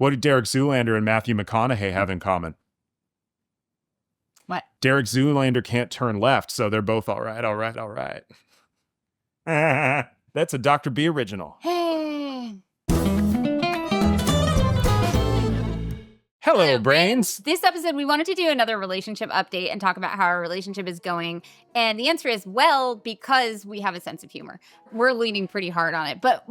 What do Derek Zoolander and Matthew McConaughey have in common? What? Derek Zoolander can't turn left, so they're both all right, all right, all right. That's a Dr. B original. Hey. Hello, brains. This episode, we wanted to do another relationship update and talk about how our relationship is going. And the answer is, well, because we have a sense of humor. We're leaning pretty hard on it. But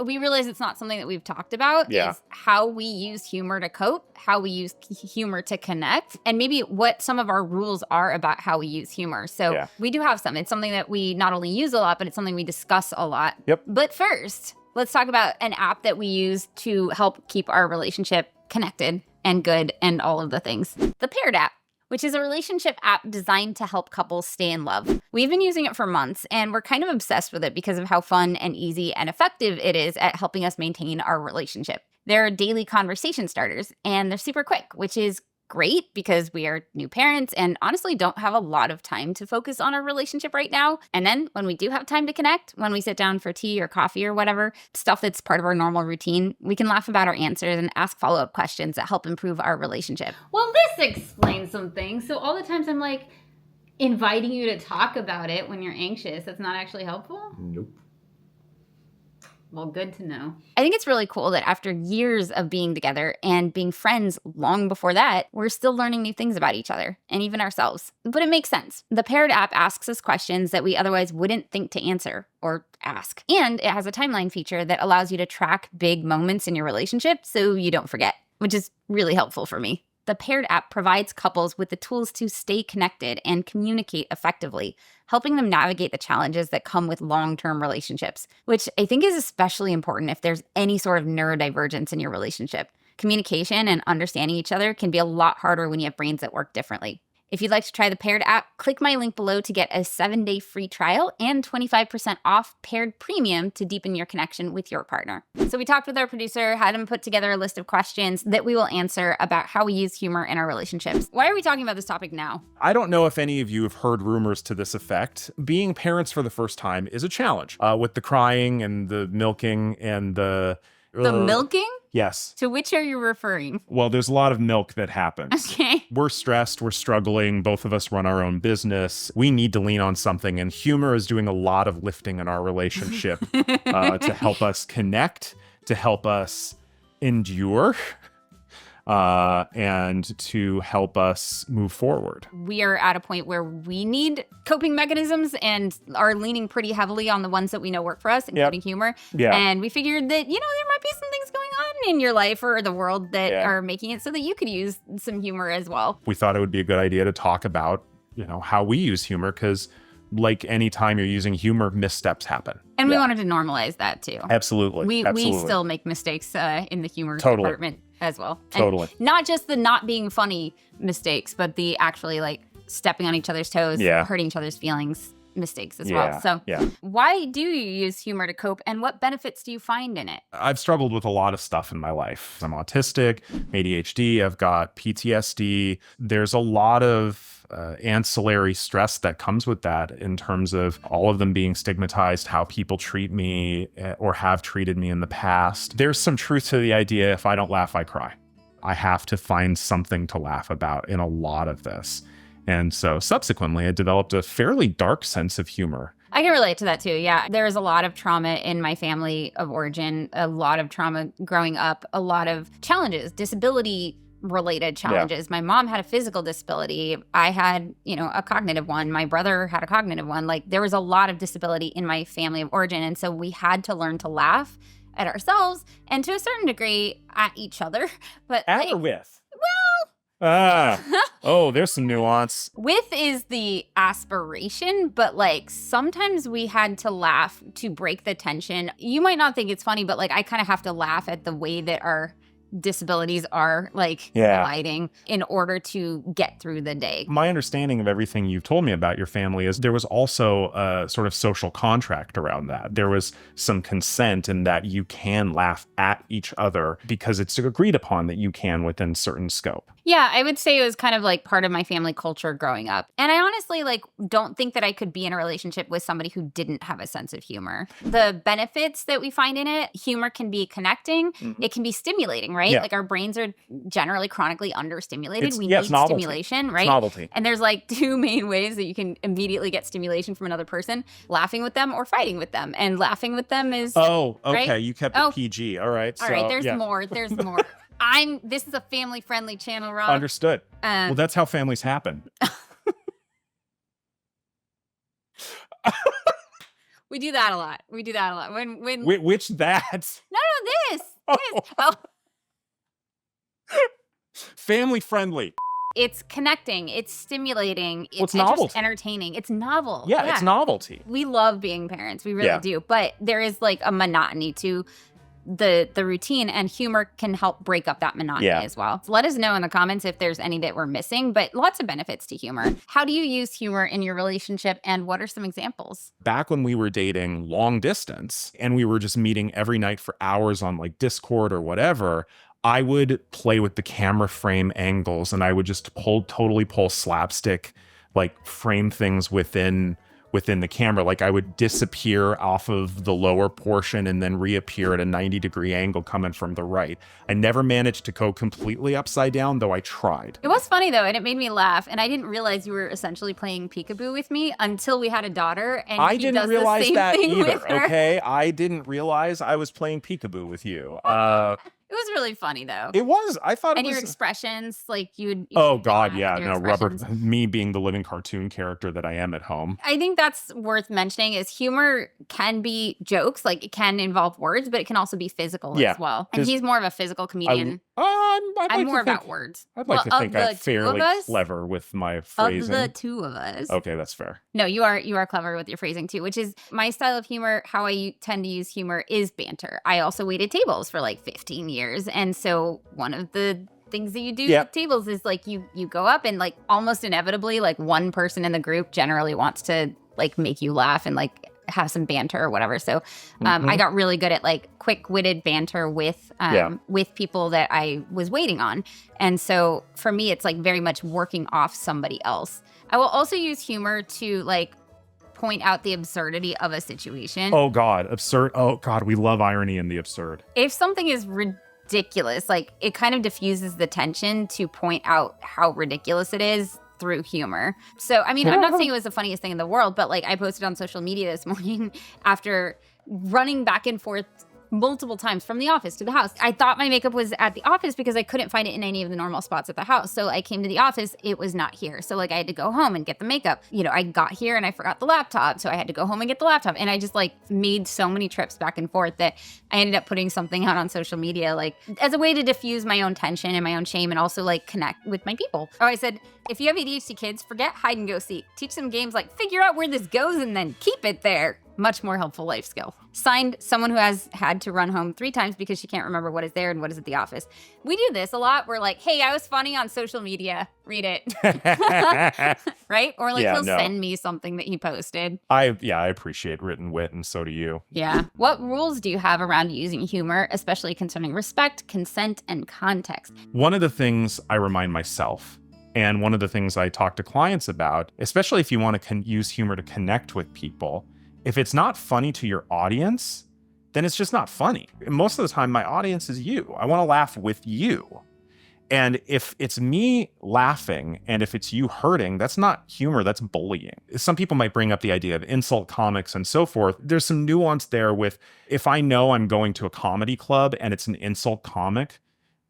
we realize it's not something that we've talked about. Yeah. Is how we use humor to cope, how we use humor to connect, and maybe what some of our rules are about how we use humor. So we do have some. It's something that we not only use a lot, but it's something we discuss a lot. Yep. But first, let's talk about an app that we use to help keep our relationship connected and good and all of the things. The Paired app, which is a relationship app designed to help couples stay in love. We've been using it for months, and we're kind of obsessed with it because of how fun and easy and effective it is at helping us maintain our relationship. They're daily conversation starters, and they're super quick, which is great because we are new parents and honestly don't have a lot of time to focus on our relationship right now. And then when we do have time to connect, when we sit down for tea or coffee or whatever, stuff that's part of our normal routine, we can laugh about our answers and ask follow-up questions that help improve our relationship. Well, this explains some things. So all the times I'm like inviting you to talk about it when you're anxious, that's not actually helpful? Nope. Well, good to know. I think it's really cool that after years of being together and being friends long before that, we're still learning new things about each other and even ourselves. But it makes sense. The Paired app asks us questions that we otherwise wouldn't think to answer or ask. And it has a timeline feature that allows you to track big moments in your relationship so you don't forget, which is really helpful for me. The Paired app provides couples with the tools to stay connected and communicate effectively, helping them navigate the challenges that come with long-term relationships, which I think is especially important if there's any sort of neurodivergence in your relationship. Communication and understanding each other can be a lot harder when you have brains that work differently. If you'd like to try the Paired app, click my link below to get a 7-day free trial and 25% off Paired Premium to deepen your connection with your partner. So we talked with our producer, had him put together a list of questions that we will answer about how we use humor in our relationships. Why are we talking about this topic now? I don't know if any of you have heard rumors to this effect. Being parents for the first time is a challenge. With the crying and the milking and the milking? Yes. To which are you referring? Well, there's a lot of milk that happens. Okay. We're stressed. We're struggling. Both of us run our own business. We need to lean on something. And humor is doing a lot of lifting in our relationship to help us connect, to help us endure, and to help us move forward. We are at a point where we need coping mechanisms and are leaning pretty heavily on the ones that we know work for us, including humor. Yeah. And we figured that, there might be some things going on in your life or the world that are making it so that you could use some humor as well. We thought it would be a good idea to talk about, how we use humor, because like any time you're using humor, missteps happen. And we wanted to normalize that too. Absolutely. We still make mistakes in the humor department as well. Totally. And not just the not being funny mistakes, but the actually like stepping on each other's toes, hurting each other's feelings mistakes as well. So why do you use humor to cope, and what benefits do you find in it? I've struggled with a lot of stuff in my life. I'm autistic, ADHD, I've got PTSD. There's a lot of ancillary stress that comes with that in terms of all of them being stigmatized, how people treat me or have treated me in the past. There's some truth to the idea, if I don't laugh, I cry. I have to find something to laugh about in a lot of this. And so subsequently, I developed a fairly dark sense of humor. I can relate to that too. Yeah. There is a lot of trauma in my family of origin, a lot of trauma growing up, a lot of challenges, disability related challenges. My mom had a physical disability. I had, a cognitive one. My brother had a cognitive one. Like there was a lot of disability in my family of origin. And so we had to learn to laugh at ourselves and to a certain degree at each other. But at or with? Well, there's some nuance. With is the aspiration, but sometimes we had to laugh to break the tension. You might not think it's funny, but I kind of have to laugh at the way that our disabilities are colliding in order to get through the day. My understanding of everything you've told me about your family is there was also a sort of social contract around that. There was some consent in that you can laugh at each other because it's agreed upon that you can within certain scope. Yeah, I would say it was kind of part of my family culture growing up. And I honestly don't think that I could be in a relationship with somebody who didn't have a sense of humor. The benefits that we find in it, humor can be connecting. Mm-hmm. It can be stimulating, right? Yeah. Like our brains are generally chronically understimulated. We It's need novelty. stimulation, right? It's novelty. And there's like two main ways that you can immediately get stimulation from another person: laughing with them or fighting with them. And laughing with them is Oh, okay. right? You kept it PG. All right. All right, So, there's yeah. more. There's more. This is a family-friendly channel, Rob. Understood. Well, that's how families happen. We do that a lot. We do that a lot. When Which that? No, this. Oh. Family friendly. It's connecting. It's stimulating. Well, it's just novelty. entertaining. It's novel. Yeah, it's novelty. We love being parents. We really do. But there is like a monotony to the routine, and humor can help break up that monotony as well. Let us know in the comments if there's any that we're missing, but lots of benefits to humor. How do you use humor in your relationship, and what are some examples? Back when we were dating long distance and we were just meeting every night for hours on like Discord or whatever, I would play with the camera frame angles, and I would just totally pull slapstick, like frame things within the camera. Like I would disappear off of the lower portion and then reappear at a 90-degree angle coming from the right. I never managed to go completely upside down, though I tried. It was funny though, and it made me laugh. And I didn't realize you were essentially playing peekaboo with me until we had a daughter. And I he didn't does realize the same that thing with either. her. Okay, I didn't realize I was playing peekaboo with you. It was really funny though. It was. I thought it was. And your expressions, like you Oh God, yeah. your No, expressions. me being the living cartoon character that I am at home. I think that's worth mentioning is humor can be jokes, like it can involve words, but it can also be physical as well. And he's more of a physical comedian. I'm more about words. I'd like to think I'm fairly clever with my phrasing. Of the two of us. Okay, that's fair. No, you are clever with your phrasing too, which is my style of humor. How I tend to use humor is banter. I also waited tables for like 15 years. And so one of the things that you do with tables is like you go up and like almost inevitably like one person in the group generally wants to like make you laugh and like have some banter or whatever. So I got really good at like quick-witted banter with people that I was waiting on. And so for me, it's like very much working off somebody else. I will also use humor to like point out the absurdity of a situation. Oh God, absurd. Oh God, we love irony in the absurd. If something is ridiculous, like it kind of diffuses the tension to point out how ridiculous it is through humor. So, I mean, I'm not saying it was the funniest thing in the world, but like I posted on social media this morning after running back and forth multiple times from the office to the house. I thought my makeup was at the office because I couldn't find it in any of the normal spots at the house. So I came to the office, it was not here. So like I had to go home and get the makeup. You know, I got here and I forgot the laptop. So I had to go home and get the laptop. And I just like made so many trips back and forth that I ended up putting something out on social media, like as a way to diffuse my own tension and my own shame and also like connect with my people. Oh, I said, if you have ADHD kids, forget hide and go seek. Teach them games like figure out where this goes and then keep it there. Much more helpful life skill. Signed, someone who has had to run home 3 times because she can't remember what is there and what is at the office. We do this a lot. We're like, hey, I was funny on social media. Read it. Right? Or like he'll send me something that he posted. I appreciate written wit, and so do you. Yeah. What rules do you have around using humor, especially concerning respect, consent, and context? One of the things I remind myself, and one of the things I talk to clients about, especially if you want to use humor to connect with people, if it's not funny to your audience, then it's just not funny. Most of the time, my audience is you. I want to laugh with you. And if it's me laughing and if it's you hurting, that's not humor, that's bullying. Some people might bring up the idea of insult comics and so forth. There's some nuance there with, if I know I'm going to a comedy club and it's an insult comic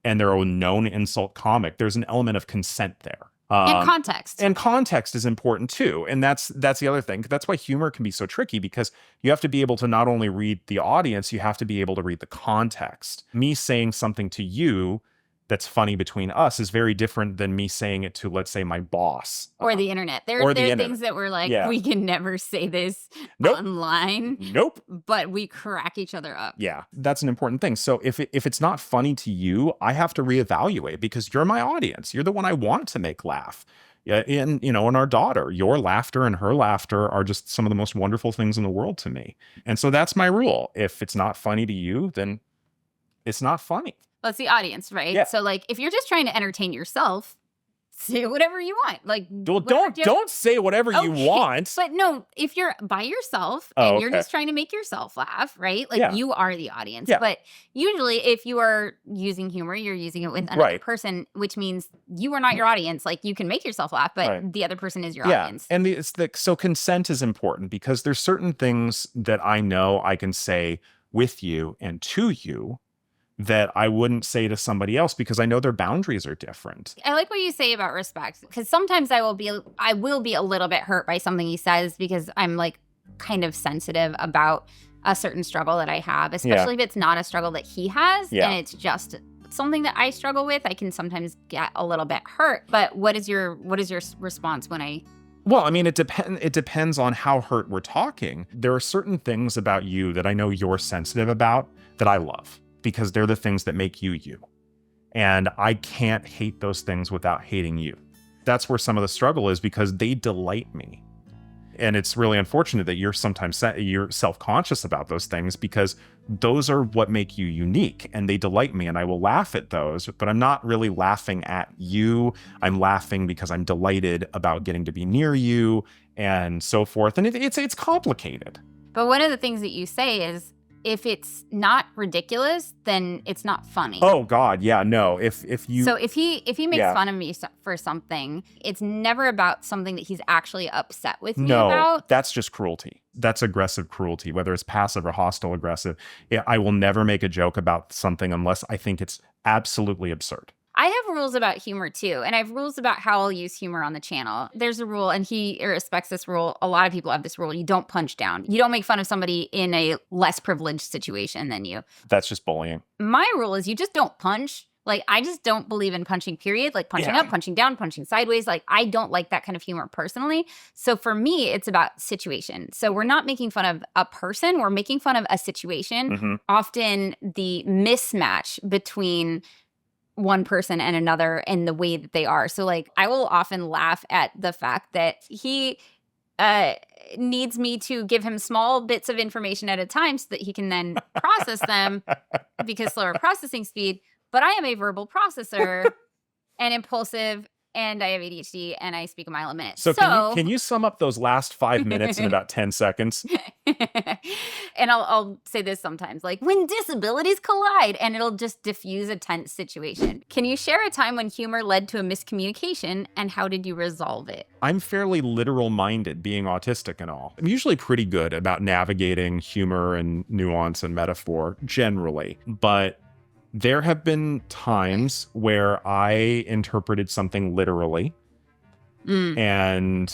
and they're a known insult comic, there's an element of consent there. And context. And context is important too. And that's the other thing. That's why humor can be so tricky, because you have to be able to not only read the audience, you have to be able to read the context. Me saying something to you that's funny between us is very different than me saying it to, let's say, my boss. Or the internet. There are things that we're like, we can never say this online. Nope. But we crack each other up. Yeah, that's an important thing. So if it's not funny to you, I have to reevaluate, because you're my audience. You're the one I want to make laugh. And, in our daughter, your laughter and her laughter are just some of the most wonderful things in the world to me. And so that's my rule. If it's not funny to you, then it's not funny. Well, it's the audience, right? Yeah. So like if you're just trying to entertain yourself, say whatever you want. Like, Well, don't say whatever you want. But no, if you're by yourself and you're just trying to make yourself laugh, right? Like you are the audience. Yeah. But usually if you are using humor, you're using it with another person, which means you are not your audience. Like you can make yourself laugh, but the other person is your audience. And so consent is important because there's certain things that I know I can say with you and to you that I wouldn't say to somebody else because I know their boundaries are different. I like what you say about respect, because sometimes I will be a little bit hurt by something he says because I'm like kind of sensitive about a certain struggle that I have, especially if it's not a struggle that he has and it's just something that I struggle with. I can sometimes get a little bit hurt. But what is your response when I... Well, I mean, it depends on how hurt we're talking. There are certain things about you that I know you're sensitive about that I love, because they're the things that make you you. And I can't hate those things without hating you. That's where some of the struggle is, because they delight me. And it's really unfortunate that you're sometimes you're self-conscious about those things, because those are what make you unique and they delight me, and I will laugh at those, but I'm not really laughing at you. I'm laughing because I'm delighted about getting to be near you and so forth. And it's complicated. But one of the things that you say is, if it's not ridiculous, then it's not funny. Oh God, yeah, no. If he makes fun of me for something, it's never about something that he's actually upset with me about. No, that's just cruelty. That's aggressive cruelty, whether it's passive or hostile aggressive. I will never make a joke about something unless I think it's absolutely absurd. I have rules about humor too, and I have rules about how I'll use humor on the channel. There's a rule, and he respects this rule. A lot of people have this rule. You don't punch down. You don't make fun of somebody in a less privileged situation than you. That's just bullying. My rule is you just don't punch. Like, I just don't believe in punching, period. Like punching up, punching down, punching sideways. Like, I don't like that kind of humor personally. So for me, it's about situation. So we're not making fun of a person. We're making fun of a situation. Mm-hmm. Often the mismatch between one person and another and the way that they are. So like, I will often laugh at the fact that he needs me to give him small bits of information at a time so that he can then process them, because slower processing speed. But I am a verbal processor and impulsive, and I have ADHD, and I speak a mile a minute. So can you sum up those last 5 minutes in about 10 seconds? And I'll say this sometimes, like, when disabilities collide, and it'll just diffuse a tense situation. Can you share a time when humor led to a miscommunication, and how did you resolve it? I'm fairly literal-minded, being autistic and all. I'm usually pretty good about navigating humor and nuance and metaphor, generally. But there have been times where I interpreted something literally, and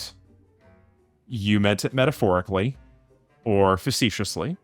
you meant it metaphorically or facetiously,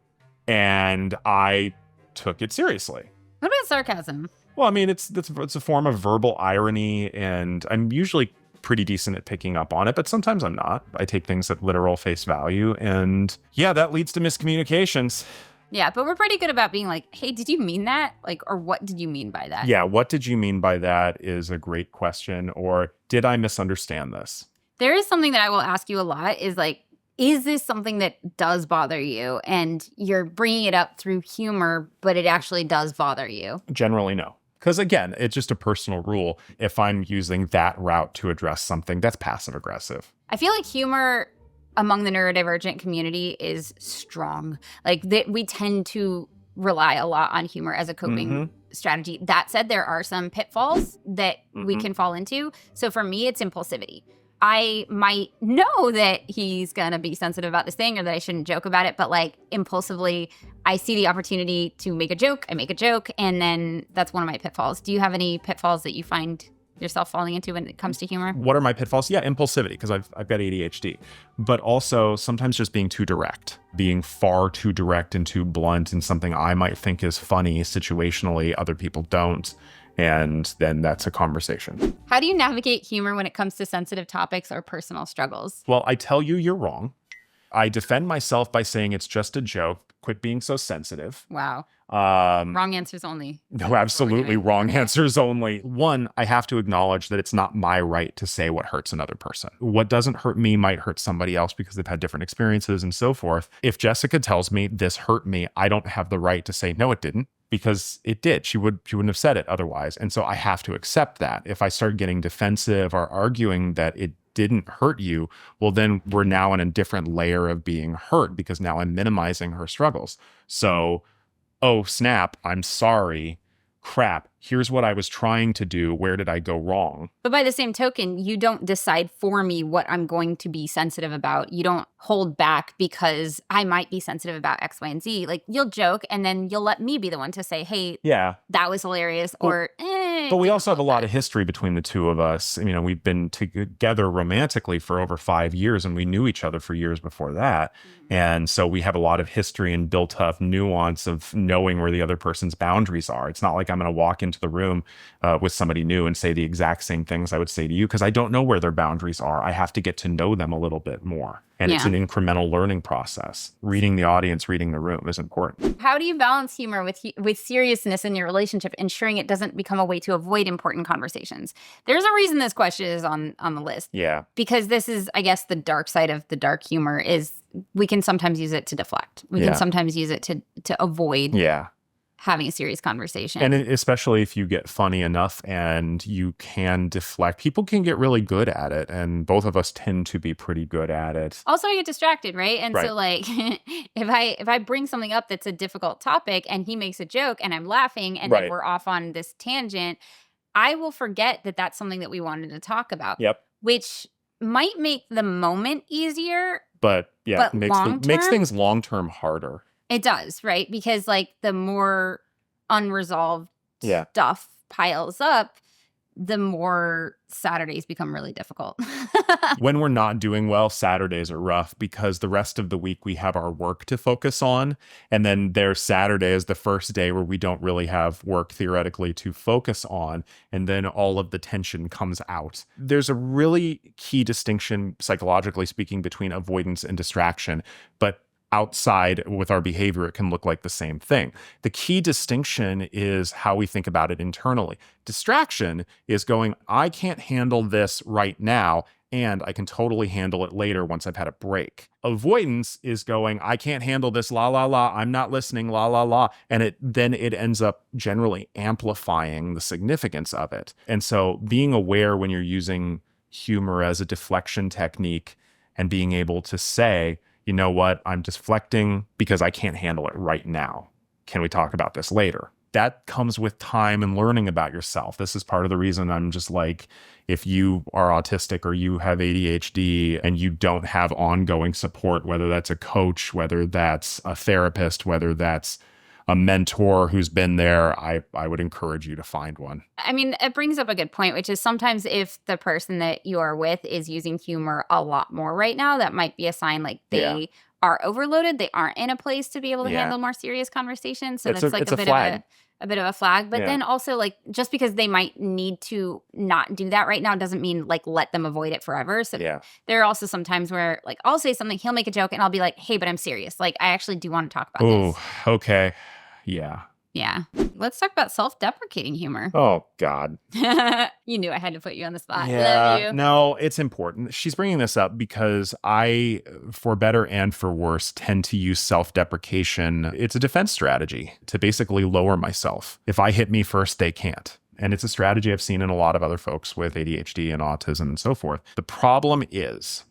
and I took it seriously. What about sarcasm? Well, I mean, it's a form of verbal irony, and I'm usually pretty decent at picking up on it, but sometimes I'm not. I take things at literal face value, and yeah, that leads to miscommunications. Yeah, but we're pretty good about being like, hey, did you mean that? Like, or what did you mean by that? Yeah, what did you mean by that is a great question. Or did I misunderstand this? There is something that I will ask you a lot is like, is this something that does bother you? And you're bringing it up through humor, but it actually does bother you? Generally, no. Because again, it's just a personal rule. If I'm using that route to address something, that's passive aggressive. I feel like humor among the neurodivergent community is strong. Like we tend to rely a lot on humor as a coping strategy. That said, there are some pitfalls that we can fall into. So for me, it's impulsivity. I might know that he's going to be sensitive about this thing or that I shouldn't joke about it, but like impulsively, I see the opportunity to make a joke. I make a joke, and then that's one of my pitfalls. Do you have any pitfalls that you find yourself falling into when it comes to humor? What are my pitfalls? Yeah, impulsivity, because I've got ADHD, but also sometimes just being too direct, being far too direct and too blunt in something I might think is funny situationally, other people don't. And then that's a conversation. How do you navigate humor when it comes to sensitive topics or personal struggles? Well, I tell you, you're wrong. I defend myself by saying it's just a joke. Quit being so sensitive. Wow. Wrong answers only. No, absolutely wrong answers only. One, I have to acknowledge that it's not my right to say what hurts another person. What doesn't hurt me might hurt somebody else because they've had different experiences and so forth. If Jessica tells me this hurt me, I don't have the right to say, no, it didn't. because it did. She wouldn't have said it otherwise. And so I have to accept that. If I start getting defensive or arguing that it didn't hurt you, well, then we're now in a different layer of being hurt because now I'm minimizing her struggles. So, oh, snap, I'm sorry. Crap, here's what I was trying to do. Where did I go wrong? But by the same token, you don't decide for me what I'm going to be sensitive about. You don't hold back because I might be sensitive about X, Y, and Z. Like, you'll joke and then you'll let me be the one to say, hey, yeah, that was hilarious, or but we also have a lot of history between the two of us. You know, we've been together romantically for over 5 years, and we knew each other for years before that. And so we have a lot of history and built up nuance of knowing where the other person's boundaries are. It's not like I'm going to walk into the room with somebody new and say the exact same things I would say to you, because I don't know where their boundaries are. I have to get to know them a little bit more. And it's an incremental learning process. Reading the audience, reading the room is important. How do you balance humor with seriousness in your relationship, ensuring it doesn't become a way to avoid important conversations? There's a reason this question is on the list. Yeah. Because this is, I guess, the dark side of the dark humor is we can sometimes use it to deflect. We can sometimes use it to avoid having a serious conversation. And especially if you get funny enough and you can deflect, people can get really good at it. And both of us tend to be pretty good at it. Also, I get distracted, right? And so like if I bring something up that's a difficult topic and he makes a joke and I'm laughing and then we're off on this tangent, I will forget that that's something that we wanted to talk about. Yep. Which might make the moment easier. But but makes things long-term harder. It does, right? Because like the more unresolved stuff piles up, the more Saturdays become really difficult. When we're not doing well, Saturdays are rough because the rest of the week we have our work to focus on. And then there's Saturday is the first day where we don't really have work theoretically to focus on. And then all of the tension comes out. There's a really key distinction, psychologically speaking, between avoidance and distraction. But outside with our behavior, it can look like the same thing. The key distinction is how we think about it internally. Distraction is going, I can't handle this right now, and I can totally handle it later once I've had a break. Avoidance is going, I can't handle this, la, la, la, I'm not listening, la, la, la. And it ends up generally amplifying the significance of it. And so being aware when you're using humor as a deflection technique and being able to say, you know what, I'm deflecting because I can't handle it right now. Can we talk about this later? That comes with time and learning about yourself. This is part of the reason I'm just like, if you are autistic or you have ADHD and you don't have ongoing support, whether that's a coach, whether that's a therapist, whether that's a mentor who's been there, I would encourage you to find one. I mean, it brings up a good point, which is sometimes if the person that you are with is using humor a lot more right now, that might be a sign like they are overloaded. They aren't in a place to be able to handle more serious conversations. So that's like a bit of a flag. But then also like just because they might need to not do that right now doesn't mean like let them avoid it forever. So there are also some times where like I'll say something, he'll make a joke and I'll be like, hey, but I'm serious. Like I actually do want to talk about this. Oh, okay. Yeah. Yeah. Let's talk about self-deprecating humor. Oh, God. You knew I had to put you on the spot. Yeah. Love you. No, it's important. She's bringing this up because I, for better and for worse, tend to use self-deprecation. It's a defense strategy to basically lower myself. If I hit me first, they can't. And it's a strategy I've seen in a lot of other folks with ADHD and autism and so forth. The problem is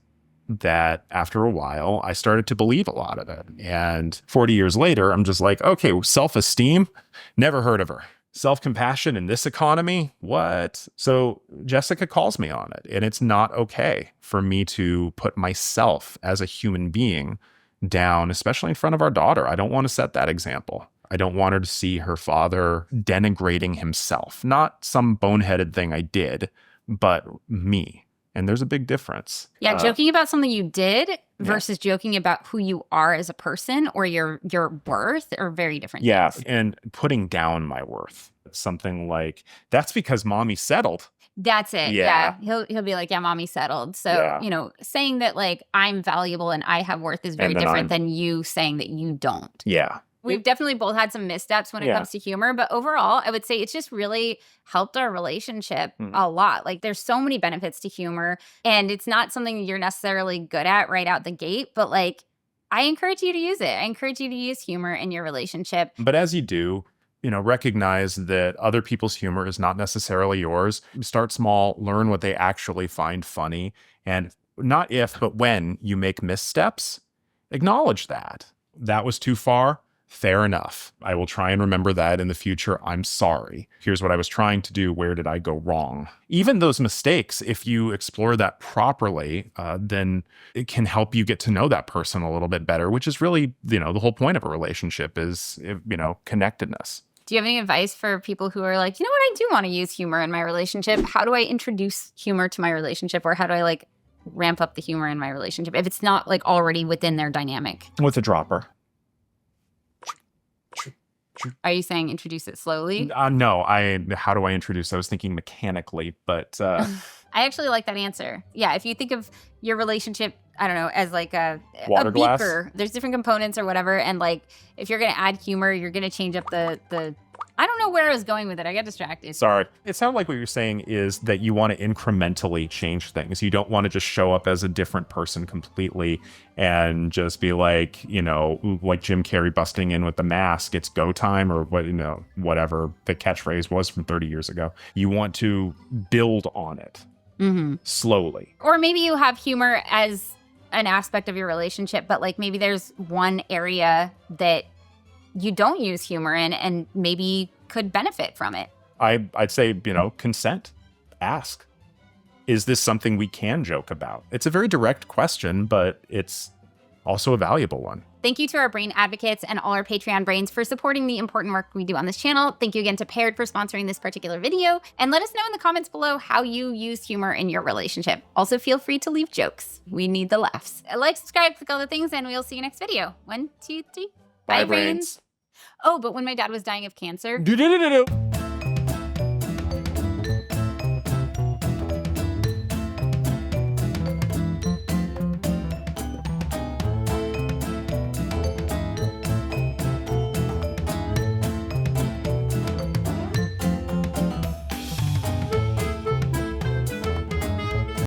that after a while, I started to believe a lot of it. And 40 years later, I'm just like, okay, self-esteem, never heard of her. Self-compassion in this economy, what? So Jessica calls me on it. And it's not okay for me to put myself as a human being down, especially in front of our daughter. I don't want to set that example. I don't want her to see her father denigrating himself. Not some boneheaded thing I did, but me. And there's a big difference. Yeah, joking about something you did versus joking about who you are as a person or your worth are very different things. And putting down my worth. Something like, that's because mommy settled. That's it. Yeah. He'll be like, yeah, mommy settled. So, you know, saying that like I'm valuable and I have worth is very different than you saying that you don't. Yeah. We've definitely both had some missteps when it comes to humor, but overall, I would say it's just really helped our relationship a lot. Like there's so many benefits to humor, and it's not something you're necessarily good at right out the gate, but like I encourage you to use it. I encourage you to use humor in your relationship. But as you do, recognize that other people's humor is not necessarily yours. Start small, learn what they actually find funny. And not if, but when you make missteps, acknowledge that. That was too far. Fair enough. I will try and remember that in the future. I'm sorry. Here's what I was trying to do. Where did I go wrong? Even those mistakes, if you explore that properly, then it can help you get to know that person a little bit better, which is really, the whole point of a relationship is, connectedness. Do you have any advice for people who are like, you know what, I do want to use humor in my relationship. How do I introduce humor to my relationship? Or how do I ramp up the humor in my relationship if it's not already within their dynamic? With a dropper. Are you saying introduce it slowly? No, how do I introduce? I was thinking mechanically, but I actually like that answer. Yeah, if you think of your relationship, I don't know, as a water glass. Beaker, there's different components or whatever, and if you're gonna add humor, you're gonna change up the I don't know where I was going with it. I got distracted. Sorry. It sounded like what you're saying is that you want to incrementally change things. You don't want to just show up as a different person completely and just be like Jim Carrey busting in with the mask. It's go time, or whatever the catchphrase was from 30 years ago. You want to build on it slowly. Or maybe you have humor as an aspect of your relationship, but maybe there's one area that you don't use humor in and maybe could benefit from it. I'd say, consent. Ask. Is this something we can joke about? It's a very direct question, but it's also a valuable one. Thank you to our brain advocates and all our Patreon brains for supporting the important work we do on this channel. Thank you again to Paired for sponsoring this particular video. And let us know in the comments below how you use humor in your relationship. Also, feel free to leave jokes. We need the laughs. Like, subscribe, click all the things, and we'll see you next video. 1, 2, 3. Bye, brains. Oh, but when my dad was dying of cancer...